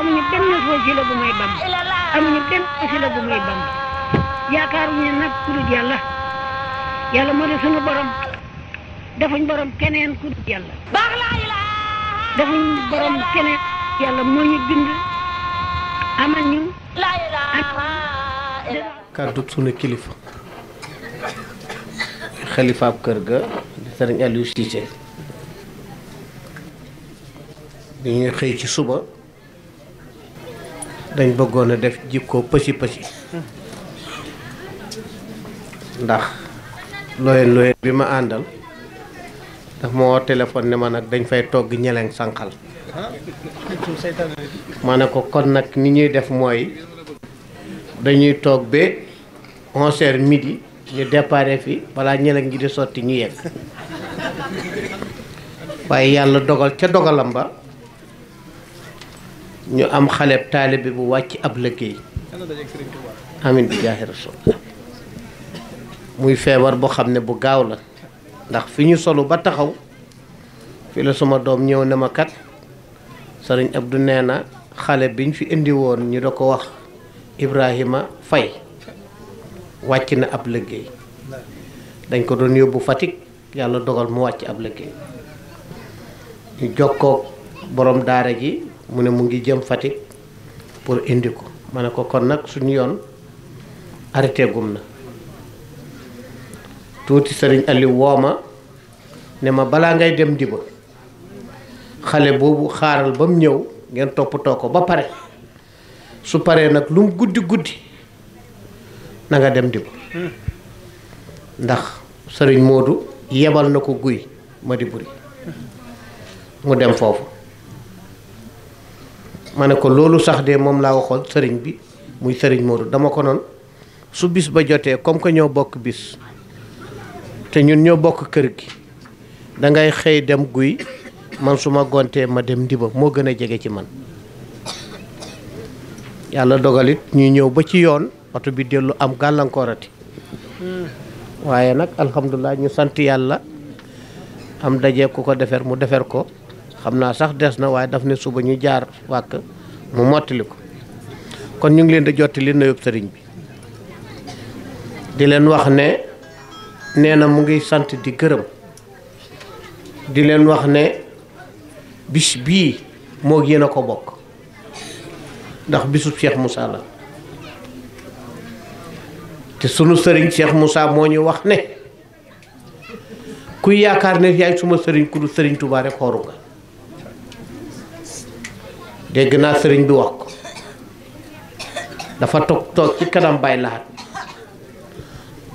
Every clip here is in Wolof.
amuñu benn wasila bu may bam amuñu benn wasila bu may bam yaakaaruñu nag ku dul yàlla yàlla moo di sunu borom defuñ borom keneen ku dul yàlla defuñ borom keneen yàlla moo ñu bind amal ñu kàddu sunu kilifa xalifaab kër ga di sëriñ Aliou Cisse bi ñuy xëy ci suba dañ bëggoon a def jikko pësi ndax looyeen bi ma àndal daf ma woo téléphone ne ma nag dañ fay togg ñeleng sànqal ma ne ko kon nag ni ñuy def mooy dañuy toog ba 11h midi ñu déparé fi balaa ñeleng gi di sotti ñu yegg waaye yàlla dogal ca dogalam ba ñu am xaleb taalibe bu wàcc ab liggéey amin bi jaahi rasul muy feebar boo xam ne bu gaaw la ndax fi ñu solu ba taxaw fi la suma doom ñëw ne ma kat sëriñ Abdou nee na xale biñ fi indi woon ñu da ko wax Ibrahima Faye wàcc na ab liggéey dañ ko doon yóbbu Fatick yàlla dogal mu wàcc ab liggéey ñu jokkoo borom daara ji mu ne mu ngi jëm Fatick pour indi ko ma ne ko kon nag suñu yoon arrêté gum na tuuti sëriñ Aliou wooma ne ma balaa ngay dem Ndiba xale boobu xaaral ba mu ñëw ngeen toppatoo ko ba pare su paree nag lu mu guddi guddi na nga dem Ndiba ndax sëriñ Modou yebal na ko guy ma di buri mu dem foofu ma ne ko loolu sax de moom laa waxoon sëriñ bi muy sëriñ Modou dama ko noon su bis ba jotee comme que ñoo bokk bis te ñun ñoo bokk kër gi dangay xëy dem guy man su ma gontee ma dem Ndiba moo gën a jege ci man yàlla dogalit ñuy ñëw ba ci yoon oto bi dellu am gàllankoorati waaye nag alhamdulilah ñu sant yàlla am daje ku ko defer mu defer ko xam naa sax des na waaye daf ne suba ñu jaar wàkk mu mottali ko kon ñu ngi leen di jottali nuyoo sëriñ bi di leen wax ne nee na mu ngi sant di gërëm di leen wax ne bis bii moo yéen a ko bokk ndax bisu Cheikh Moussa la te sunu sëriñ Cheikh Moussa moo ñu wax ne kuy yaakaar ne yaay suma sëriñ ku du sëriñ Touba rek xooru nga dégg naa sëriñ bi wax ko dafa toog ci kanam Baye Lahat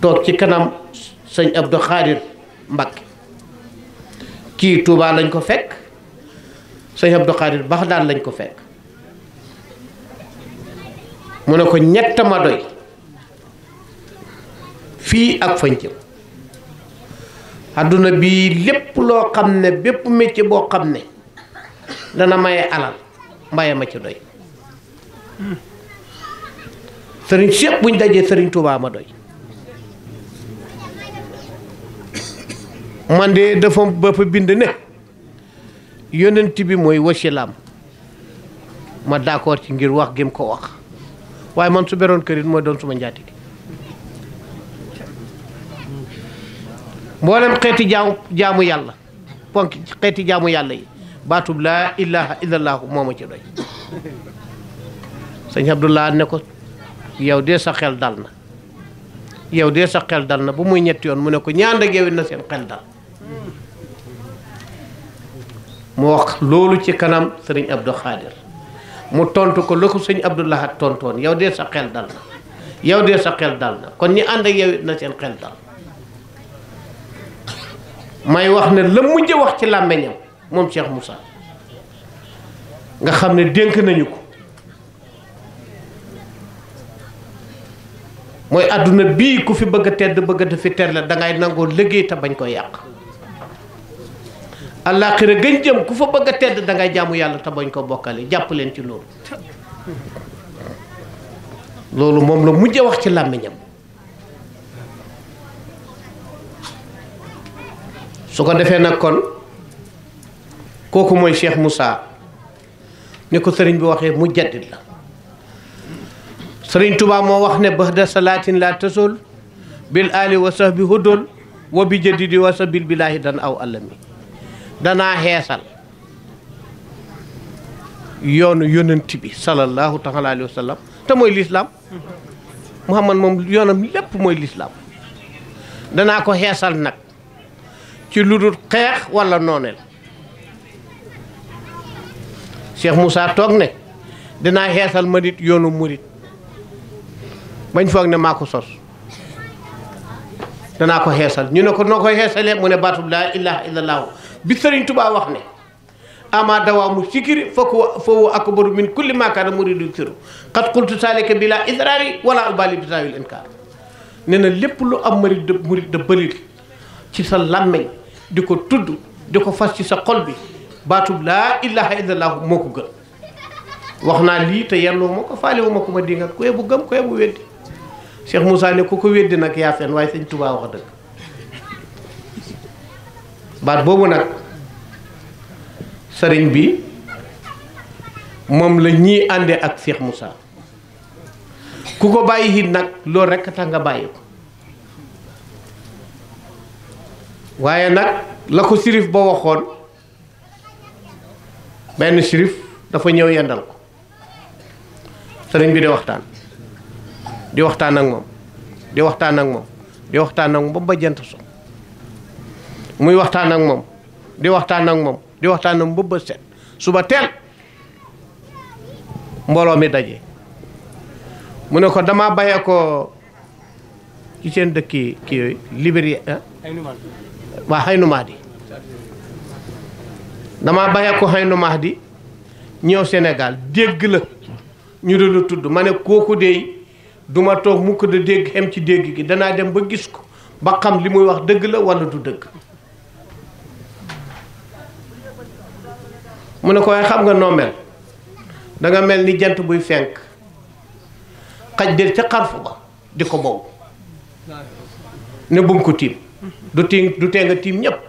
toog ci kanam sëñ Abdou Khadir Mbacké kii Touba lañ ko fekk sëñ Abdou Khadir Baxdaan lañ ko fekk mu ne ko ñett ma doy fii ak fañ jëm àdduna bii lépp loo xam ne bépp métier boo xam ne dana maye alal mbaye ma ci doy sëriñ Cheikh buñ dajee sëriñ Touba ma doy man de dafa bind ne yonent bi mooy wasilaam ma d'accord ci ngir wax gi mu ko wax waaye man su beroon kërit mooy doon suma njaatige mboolem xeeti jaamu yàlla ponk xeeti jaamu yàlla yi baatub laa ilaha illallahu moo ma ci doy sëñ Abdullah ne ko yow de sa xel dal na yow de sa xel dal na bu muy ñetti yoon mu ne ko ñaan ak yow na seen xel dal mu wax loolu ci kanam sëriñ Abdou Khadir mu tontu ko la ko sëñ Abdullah tontoon yow de sa xel dal na yow de sa xel dal na kon ñi ànd ak yow na seen xel dal may wax ne la mujj wax ci làmmeñam moom Cheikh Moussa nga xam ne dénk nañu ko mooy àdduna bii ku fi bëgg a tedd bëgg a fi terle dangay nangoo liggéey te bañ ko yàq àllaaxira gën jëm ku fa bëgg a tedd dangay jaamu yàlla te bañ ko bokkale jàpp leen ci loolu loolu moom la mujj wax ci làmmiñam su ko defee nag kon kooku mooy Cheikh Moussa ni ko sëriñ bi waxee mujaddid la. sëriñ Tuubaa moo wax ne bahda salaatin la tasul bil ali wa sahbi hudul wa bi jadidi wa sabil billahi dan aw alami danaa xeesal yoonu yonent bi sallallahu taala alayhi wa sallam te mooy lislaam Muhammad moom yoonam lépp mooy lislaam danaa ko xeesal nag ci lu dul xeex wala nooneel. Cheikh Moussa toog ne dinaa xeesal ma nit yoonu murit bañ foog ne maa ko sos danaa ko xeesal ñu ne ko noo koy xeesalee mu ne baatub laa ilaha illallah bi Sëriñ Tuubaa wax ne ama dawaamu sikiri foofu akbaru min kulli ma kaana muridu siru qad qultu salika bila israari wala albali bi saawil inkaar nee na lépp lu am murit da bëlil ci sa làmmeñ di ko tudd di ko fas ci sa xol bi baatub laa ilaha illallah moo ko gën wax naa lii te yelloo moo ko faale wu ma ko ma dinga ku yebu gëm ku yebu weddi Cheikh Moussa ne ku ko weddi nag yaa fen waaye Sëñ Tuubaa wax dëgg baat boobu nag sëriñ bi moom la ñii àndee ak Cheikh Moussa ku ko bàyyi it nag loolu rekk tax nga bàyyi ko waaye nag la ko sirif ba waxoon benn sirif dafa ñëw yendal ko sëriñ bi di waxtaan ak moom di waxtaan ak moom di waxtaan ak moom ba jant so muy waxtaan ak moom di waxtaan ak moom di waxtaan ak moom ba bët set suba teel mbooloo mi daje mu ne ko dama bàyyee ko ci seen dëkki kii yooyu Libéria waa Xaynu Mahdi dama bàyyee ko Xaynu Mahdi ñëw Sénégal dégg la ñu doon la tudd ma ne kooku de duma toog mukk da dégg xem ci dégg gi danaa dem ba gis ko ba xam li muy wax dëgg la walla du dëgg mu ne ko waaye xam nga noo mel danga mel ni jant buy fenk xaj del ca xarfu ba di ko boobu ne bum ko tiim du tee nga tiim ñépp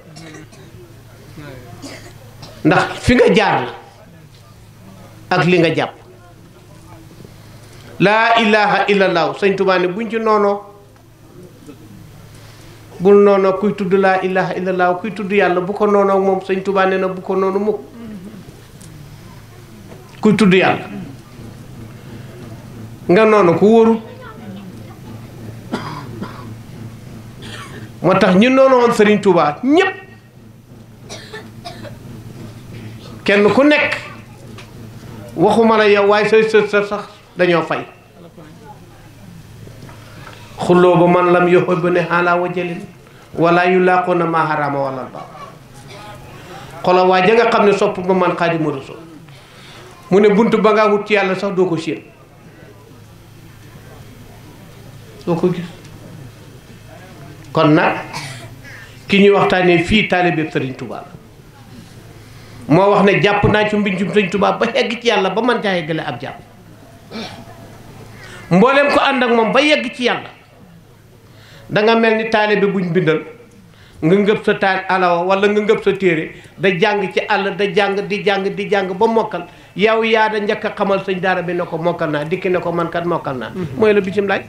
ndax fi nga jaar la ak li nga jàpp laa ilaha illallah Sëñ Tuubaa ne buñ ci noonoo bul noonoo kuy tudd laa ilaha illallah kuy tudd yàlla bu ko noonoo moom Sëñ Tuubaa ne na bu ko noonu mukk kuy tudd yàlla nga noonu ko wóorul moo tax ñu noonu woon Sëriñ Tuubaa ñépp kenn ku nekk waxuma la yow waaye say sët sa sax dañoo fay xulloo ba man lam yoxoy ba ne xaalaa wa jëlin wala yu làqoo na maa xaraama wala ba xola waa ja nga xam ne sopp ba man Xaadimu Rasuul mu ne bunt ba ngaa wut ci yàlla sax doo ko séen doo ko gis kon nag ki ñuy waxtaanee fii taalibe Sëriñ Tuubaa la moo wax ne jàpp naa ci mbinjum Sëriñ Tuubaa ba yegg ci yàlla ba man caa yeggale ab jàpp mbooleem ko ànd ak moom ba yegg ci yàlla danga mel ni taalibe buñ bindal nga ngëb sa taal alawa wala nga ngëb sa téere da jàng ci àll da jàng di jàng ba mokkal yow yaa da njëkk a xamal sëñ daara bi ne ko mokkal naa dikki ne ko man kat mokkal naa mooy la bisim laaj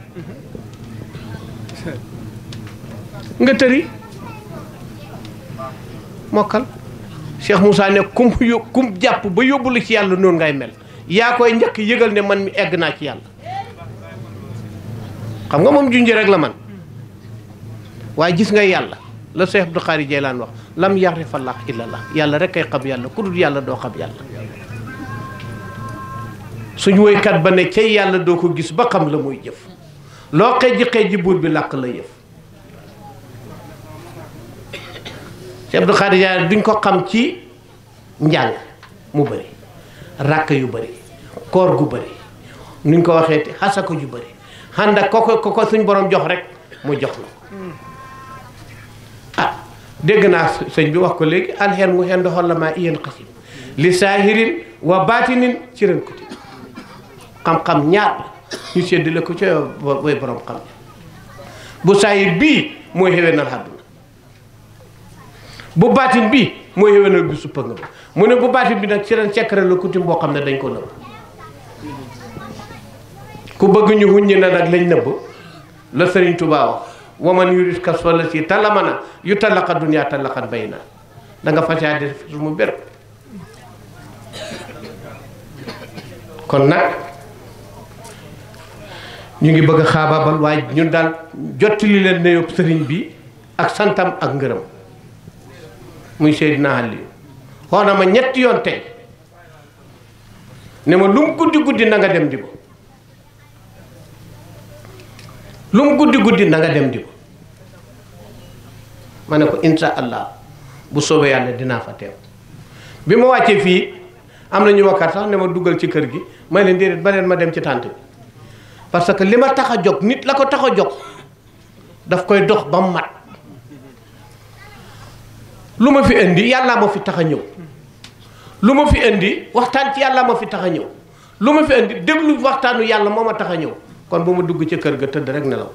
nga tëri mokkal Cheikh Moussa ne kum jàpp ba yóbbu la ci yàlla noonu ngay mel yaa koy njëkk yëgal ne man mi egg naa ci yàlla xam nga moom junj rek la man waaye gis nga yàlla la Cheikh Abdou Khari Jeylaan wax lam yaxrifa llah illa Allah yàlla rek kay xam yàlla ku dul yàlla doo xam yàlla suñ woykat ba ne cay yàlla doo ko gis ba xam la muy jëf loo xeeji buur bi làq la yëf Cheikh Abdou Khari Jeylaan duñ ko xam ci njàng mu bëri ràkk yu bëri koor gu bëri nuñ ko waxee te xasako yu bëri xànd ak ko suñ borom jox rek mu jox la ah dégg naa sëñ bi wax ko léegi alxeen mu xen doxal la maa iyeen xasim li saahirin wa baatinin ci ren kuti xam-xam ñaar la ñu séddale ko ca way borom xam bu saahir bii mooy xewee nal àdduna bu baatin bi mooy yéwénal bi suppa nga mu ne bu baatin bi nag ci ren secret la coutume boo xam ne dañ ko nëbb ku bëgg ñu wuññi na nag lañ nëbb la Sëriñ Tuubaa wax waman yurit kas fa la si talamana yu talaqa dunya talaqan bay na da nga fasaa def su mu bér kon nag ñu ngi bëgg a xaabaabal waaye ñun daal jottali leen ne yóbbu sëriñ bi ak santam ak ngërëm muy Seydina Aliou xoo na ma ñetti yoon tey ne ma lu mu guddi guddi na nga dem Ndiba lu mu guddi guddi na nga dem Ndiba ma ne ko insha allah bu soobee yàlla dinaa fa teew bi ma wàccee fii am na ñu wakkat sax ne ma duggal ci kër gi may leen déedéet ba leen ma dem ci tànt bi parce que li ma tax a jóg nit la ko tax a jóg daf koy dox ba mu mat lu ma fi indi yàllaa ma fi tax a ñëw lu ma fi indi waxtaan ci yàllaa ma fi tax a ñëw lu ma fi indi déglu waxtaanu yàlla moo ma tax a ñëw kon bu ma dugg ci kër ga tëdd rek nelaw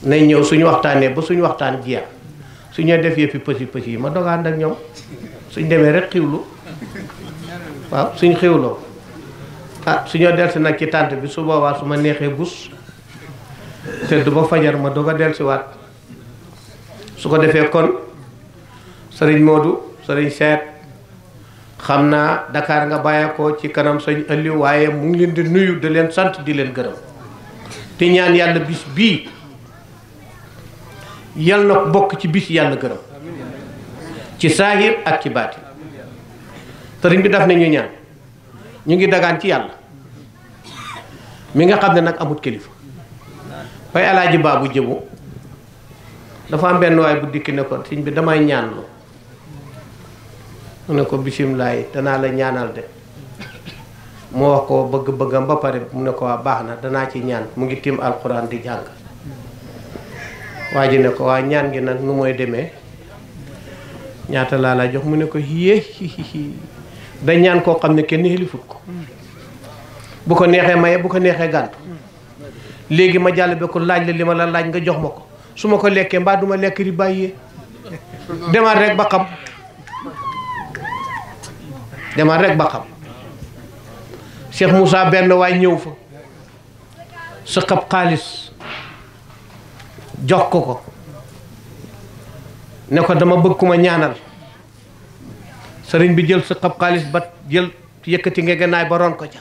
nañ ñëw suñu waxtaanee ba suñu waxtaan jeex suñu def yëppi pësi yi ma dogaan ak ñoom suñ demee rek xiwlu waaw suñ xiwloo suñoo delsi nag ci tànt bi su boobaa su ma neexee bus tëdd ba fajar ma doog a delsiwaat su ko defee kon sëriñ Modou sëriñ Cheikh xam naa Dakar nga bàyyeekoo ci kanam sëñ Aliou waaye mu ngi leen di nuyu di leen sant di leen gërëm te ñaan yàlla bis bii yal na bokk ci bis yàlla gërëm ci saahir ak ci baati sëriñ bi daf ne ñu ñaan ñu ngi dagaan ci yàlla mi nga xam ne nag amut kilifa fay alaaji baabu jëmu dafa am benn waay bu dikki ne ko sëñ bi damay ñaan lu mu ne ko bisimilaay danaa la ñaanal de mu wax ko bëgg-bëggam ba pare mu ne ko waa baax na danaa ci ñaan mu ngi tiim alxuraan di jàng waa ji ne ko waa ñaan gi nag nu mooy demee ñaata laa la jox mu ne ko yée da ñaan koo xam ne kenn xelifut ko bu ko neexee maye bu ko neexee gàntu léegi ma jàll be ko laaj la li ma la laaj nga jox ma ko su ma ko lekkee mbaa duma lekk di bàyyee demal rek ba xam demal rek ba xam Cheikh Moussa benn waay ñëw fa sa xab xaalis jox ko ne ko dama bëgg ku ma ñaanal sëriñ bi jël sa xab xaalis ba jël yëkkati ngegenaay ba ron ko ca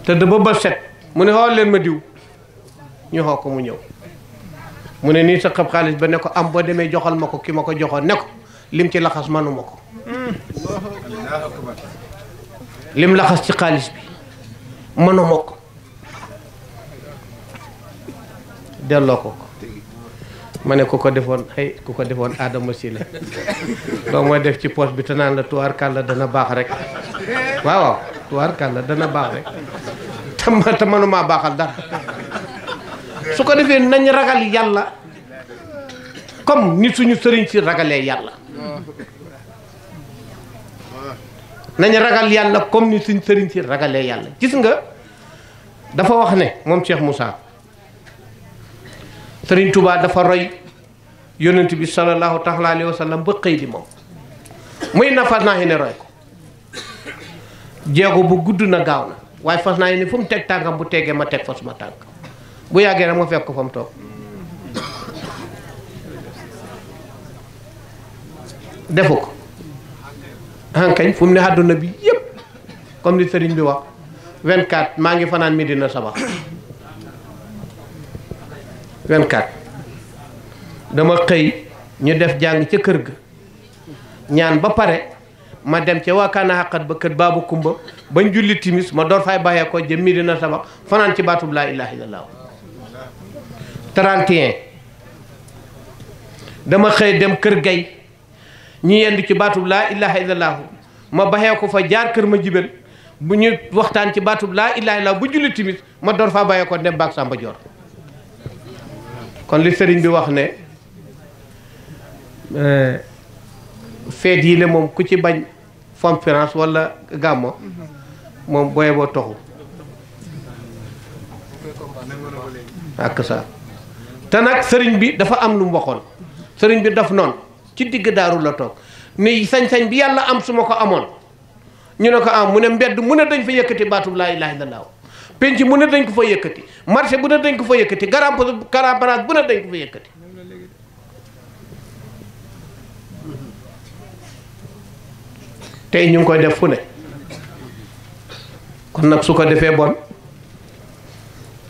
te da ba set mu ne xool leen ma diw ñu xoo ko mu ñëw mu ne nii sa xab xaalis ba ne ko am boo demee joxal ma ko ki ma ko joxoon ne ko lim ci laxas manuma ko lim laxas ci xaalis bi manuma ko delloo ko ma ne ku ko defoon ay ku ko defoon Adama si la doo mooy def ci poche bi te naan la tuwaar kàlla dana baax rek waaw tuwaar kàlla dana baax rek te manumaa baaxal dara su ko defee nañ ragal yàlla comme ni suñu sëriñ si ragalee yàlla nañ ragal yàlla comme ni suñu sëriñ si ragalee yàlla gis nga dafa wax ne moom Cheikh Moussa sëriñ Touba dafa roy yonent bi sallallahu taala alayhi wa sallam ba xëy di moom muy na fas naa ne roy ko jéego bu gudd na gaaw na waaye fas naa ne fu mu teg tànkam bu tegee ma teg fa suma tànk bu yàggee rek ma fekk ko fa mu toog defu ko hankañ fu mu ne àdduna bi yépp comme li sëriñ bi wax 24 maa ngi fanaan Medina Sabax 24 dama xëy ñu def jàng ca kër ga ñaan ba pare ma dem ca waakaana xaqat ba kër baabu kumba bañ julli timis ma door fay bàyyee ko jëm Medina Sabax fanaan ci baatub laa ilaha illallah 31 dama xëy dem kër gay ñi yendu ci baatub laa ilaha illallah ma baxee ko fa jaar kër ma jibel bu ñu waxtaan ci baatub laa ilaha illallah bu julli timis ma door faa bàyyee ko dem baak Samba Joor kon li sëriñ bi wax ne feet yi le moom ku ci bañ conférence wala gàmmo moom booye boo toxu ak sa te nag sëriñ bi dafa am lu mu waxoon sëriñ bi daf noonu ci digg daaru la toog ni sañ-sañ bi yàlla am su ma ko amoon ñu ne ko am mu ne mbedd mu ne dañ fa yëkkati baatub laa ilaaha illallaah penc mu ne dañ ko fa yëkkati marché bu ne dañ ko fa yëkkati garam place bu ne dañ ko fa yëkkati tey ñu ngi koy def fu ne kon nag su ko defee bon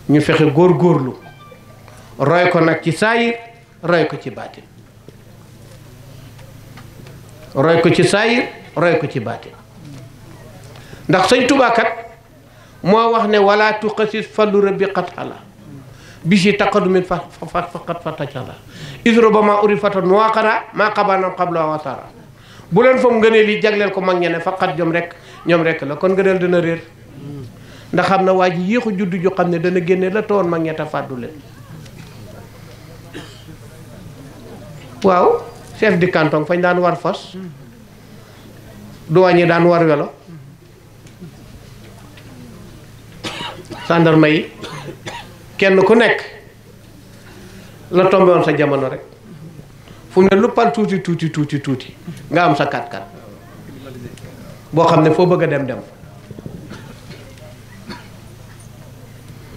ñu fexe góorgóorlu roy ko nag ci saayir roy ko ci baatin roy ko ci saayir roy ko ci baatin ndax sëñ Tuubaa kat moo wax ne wala tuqasis fallu rabbi qat xala bi si taqadumin faqat fatacala isro ba maa uri fatan waaqara maa xabaanam xabla wasara bu leen foog ngëneel yi jagleel ko mag ñene faqat ñoom rek la kon ngëneel dina réer ndax xam na waa ji yéexu juddu ju xam ne dana génne la towoon mag ñetta fàddu leen waaw chef de canton fañ daan war fas duwaañ yi daan war welo gendarme yi kenn ku nekk la tombé woon sa jamono rek fu mu ne lu pal tuuti nga am sa 4x4 boo xam ne foo bëgg a dem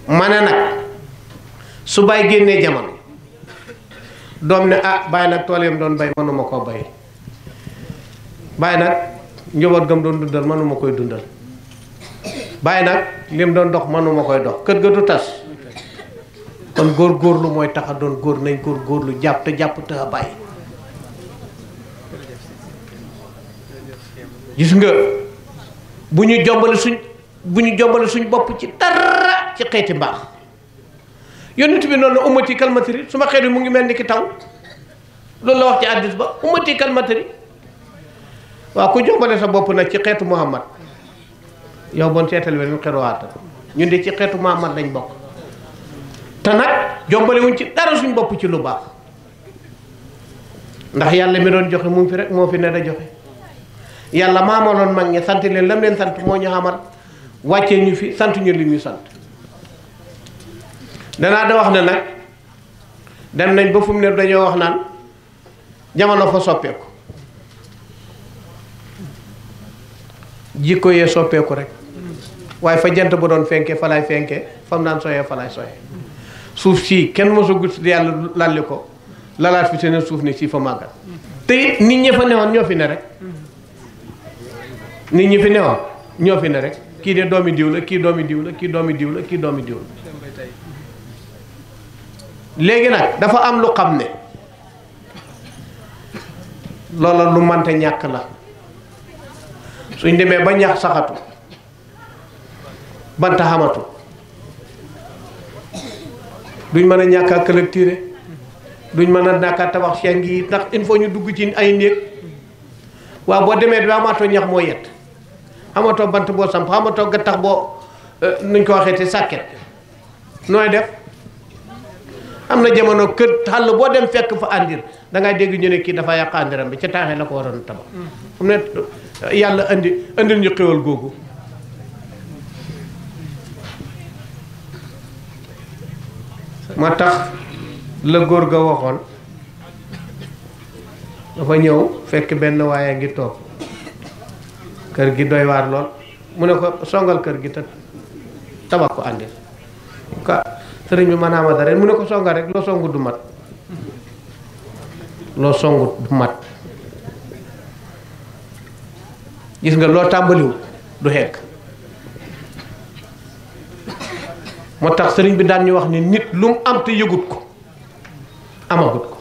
ma ne nag su bàyyi génnee jamono doom ne bàyyi nag tool yam doon bay mënuma koo bay bàyyi nag njaboot gam doon dundal mënuma koy dundal bàyyi nag lim doon dox mënuma koy dox kër ga du tas kon góorgóorlu mooy tax a doon góor nañ góorgóorlu jàpp te a bàyyi gis nga bu ñu jombale suñ bopp ci dara ci xeeti mbaax yonent bi noonu ummati kalmatari su ma xeet bi mu ngi mel ni ki taw loolu la wax ci hadiis ba ummati kalmatari waaw ku jombale sa bopp nag ci xeetu Muhammad yow bon seetal weneen xeruwaata ñun de ci xeetu Muhammad lañ bokk te nag jombale wuñ ci dara suñ bopp ci lu baax ndax yàlla mi doon joxe mu ngi fi rek moo fi ne da joxe yàlla maamaloon mag ñi sant leen lam leen sant moo ñu xamal wàccee ñu fi sant ñu li ñu sant danaa da wax ne nag dem nañ ba fu mu ne dañoo wax naan jamono fa soppeeku jikko yee soppeeku rek waaye fa jant bu doon fenke fa lay fenke fam naan soyee fa lay soyee suuf sii kenn mosu gut yàlla lalli ko lalaat fi seen suuf ni si fa màggal te it nit ñi fa newoon ñoo fi ne rek nit ñi fi newoon ñoo fi ne rek kii de doomi diw la kii doomi diw la kii doomi diw la kii doomi diw la léegi nag dafa am lu xam ne loola lu mante ñàkk la suñ demee ba ñax saxatu banta xamatu duñ mën a ñàkk a collecter duñ mën a ñàkk a tabax seng yi ndax il faut ñu dugg ci ay néeg waaw boo demee ba amatoo ñax moo yett amatoo bant boo samp amatoo gattax boo nuñ ko waxee te sàkket nooy def am na jamono kër xàll boo dem fekk fa àndir dangay dégg ñu ne kii dafa yàq àndiram bi ca taaxee la ko waroon tabax xam ne yàlla andil ñu xéwal googu moo tax la góor ga waxoon dafa ñëw fekk benn waaye ngi toog kër gi doy waar lool mu ne ko songal kër gi te tabax ko àndir ka sëriñ bi manaama dara mu ne ko songal rek loo songu du mat loo songu du mat gis nga loo tàmbaliwul du xegg moo tax sëriñ bi daan ñu wax ni nit lu mu am te yëgut ko amagut ko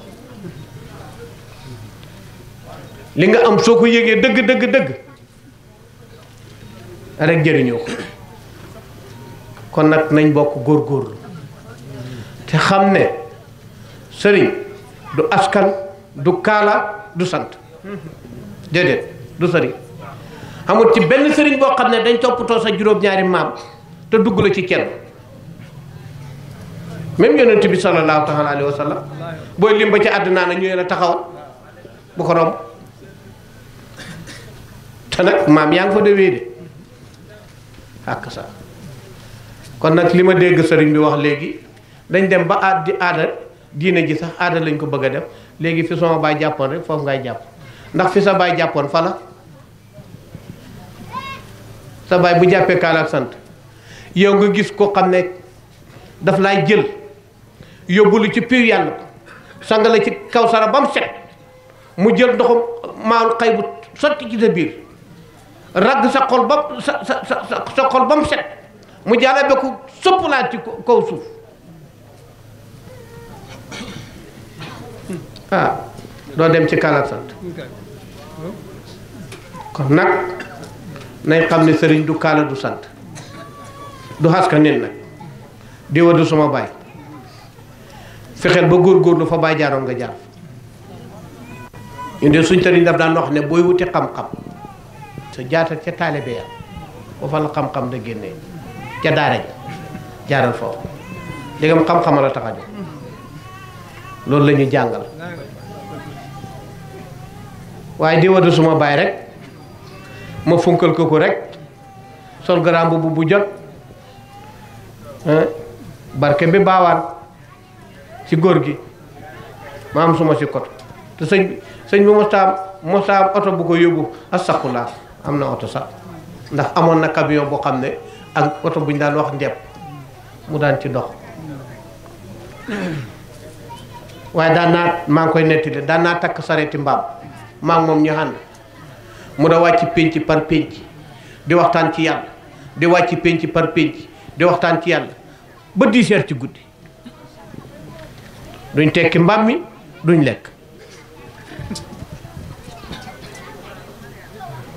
li nga am soo ko yëgee dëgg rek jëriñoo ko kon nag nañ bokk góorgóorlu te xam ne sëriñ du askan du kaala du sant déedéet du sëriñ amul ci benn sëriñ boo xam ne dañ toppatoo sa juróom-ñaari maam te dugg la ci kenn même yonent bi sallallahu taala alayhi wa sallam booy lim ba ci àddinaa na ñu la taxawal bu ko romb te nag maam yaa ngi fa déwee de ak sa kon nag li ma dégg sëriñ bi wax léegi dañ dem ba aada diine ji sax aada lañ ko bëgg a def léegi fi sama baay jàppoon rek foofu ngay jàpp ndax fi sa baay jàppoon fa la sa baay bu jàppee kaala ak sant yow nga gis ko xam ne daf laay jël yóbbu lu ci piir yàlla sang la ci kaw sara ba mu set mu jël ndoxum maal xay bu sotti ci sa biir ragg sa xol ba sa xol ba mu set mu jàllabe ko soppalaat ci kaw suuf doo dem ci kaala ak sant kon nag nañ xam ne sëriñ du kaala du sant du xaska nit nag diwa du suma baay fexeel ba góorgóorlu fa baay jaaroon nga jaar ñu de suñ sëriñ daf daan wax ne booy wuti xam-xam sa jaatal ca taalibe ya foofa la xam-xam da génnee ca daara ja jaaral foofu léegam xam-xama la tax a jóg loolu la ñu jàngal waaye diwa du suma baay rek ma funkal ko rek sol garaam bu jot barke bi baawaan ci góor gi ma am suma si koto te sëñ bi mostaam oto bu ko yóbbu astafurlah am na oto sax ndax amoon na camion boo xam ne ak oto bu ñu daan wax ndepp mu daan ci dox waaye daan naa maa ngi koy nettali daan naa takk sareeti mbaam maa ngi moom ñu ànd mu da wàcc pénc par pénc di waxtaan ci yàlla di wàcc pénc par pénc di waxtaan ci yàlla ba 10 heures ci guddi duñ tekki mbaam mi duñ lekk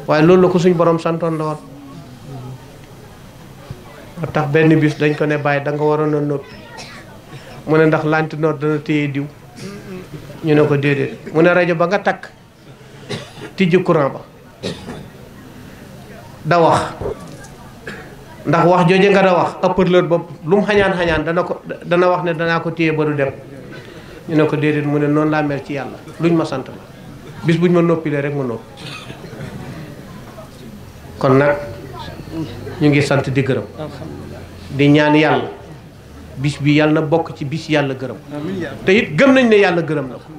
waaye loolu la ko suñ borom santoon la woon moo tax benn bis dañ ko ne bàyyi da nga waroon a noppi mu ne ndax lantinoor dana téye diw ñu ne ko déedéet mu ne rajo ba nga takk tijji courant ba da wax ndax wax jooje nga da wax haut-parleur ba lu mu xañaan dana wax ne danaa ko téye ba du dem ñu ne ko déedéet mu ne noonu laa mel ci yàlla luñ ma sant la bis buñ ma noppilee rek ma noppi kon nag ñu ngi sant di gërëm di ñaan yàlla bis bi yàlla na bokk ci bis yàlla gërëm te it gëm nañ ne yàlla gërëm na ko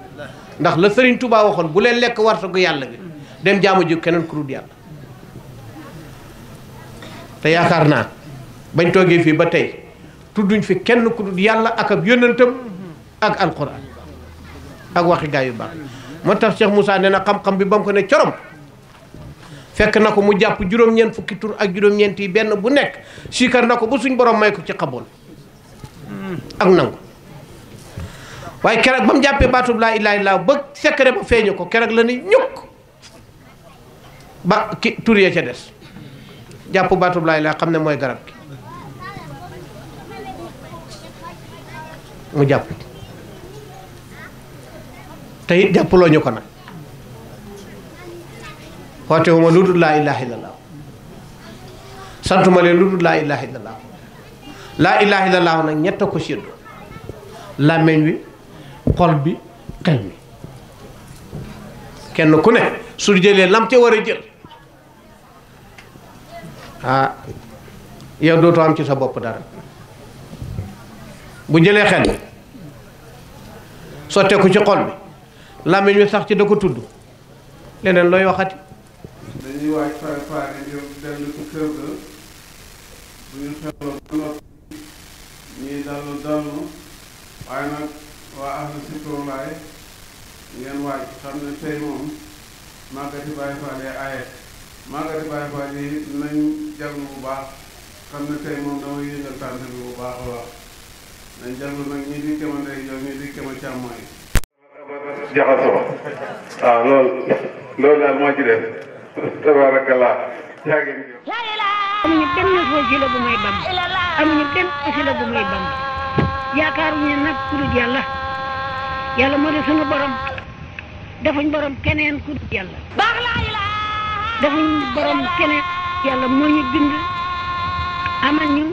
ndax la Sëriñ Tuubaa waxoon bu leen lekk wartagu yàlla bi dem jaamu ji keneen ku dul yàlla te yaakaar naa bañ toogee fii ba tey tudduñ fi kenn ku dul yàlla ak ab yónnantam ak alquran ak waxi gaa yu baax moo tax Cheikh Moussa nee na xam-xam bi ba mu ko ne corom fekk na ko mu jàpp juróom-ñeent fukki tur ak juróom-ñeent yi benn bu nekk siikar na ko ba suñ borom may ko ci xaboon ak nangu waaye keroog ba mu jàppee baatub laa ilaaha illallaah ba secret ba feeñu ko keroog la ni ñukk ba ki tur yee ca des jàpp baatub laa ilaaha xam ne mooy garab gi mu jàpp te it jàppaloo ñu ko nag woote wu ma lu dul laa ilaaha illallaah santuma leen lu dul laa ilaaha illallaah laa ilaaha illallaah nag ñett a ko séddu làmmiñ wi xol bi xel mi kenn ku ne su jëlee lam te war a jël yow dootoo am ci sa bopp dara bu jëlee xel mi sotte ko ci xol bi làmmiñ wi sax ci da ko tudd leneen looy waxati dañuy waaj pare ngir dellu ci kër ga bu ñu xeloo ba noppi ñuy dallu waaye nag waa ahlu sikkroolaay ngeen waaj xam ne tey moom màggati Baay Faal yi aaye màggati Baay Faal yi nañ jaglu bu baax xam ne tey moom dama yëngal tànt bi bu baax a baax nañ jaglu nag ñi di kema ndey jox ñi di kema càmmooy jaxasoo waaw loolu daal moo ci def tabarakallah amuñu benn wasila bu may bam amuñu benn wasila bu may bam yaakaaruñu nag ku dul yàlla yàlla moo di sunu borom defuñ borom keneen ku dul yàlla defuñ borom keneen yàlla moo ñu bind amal ñu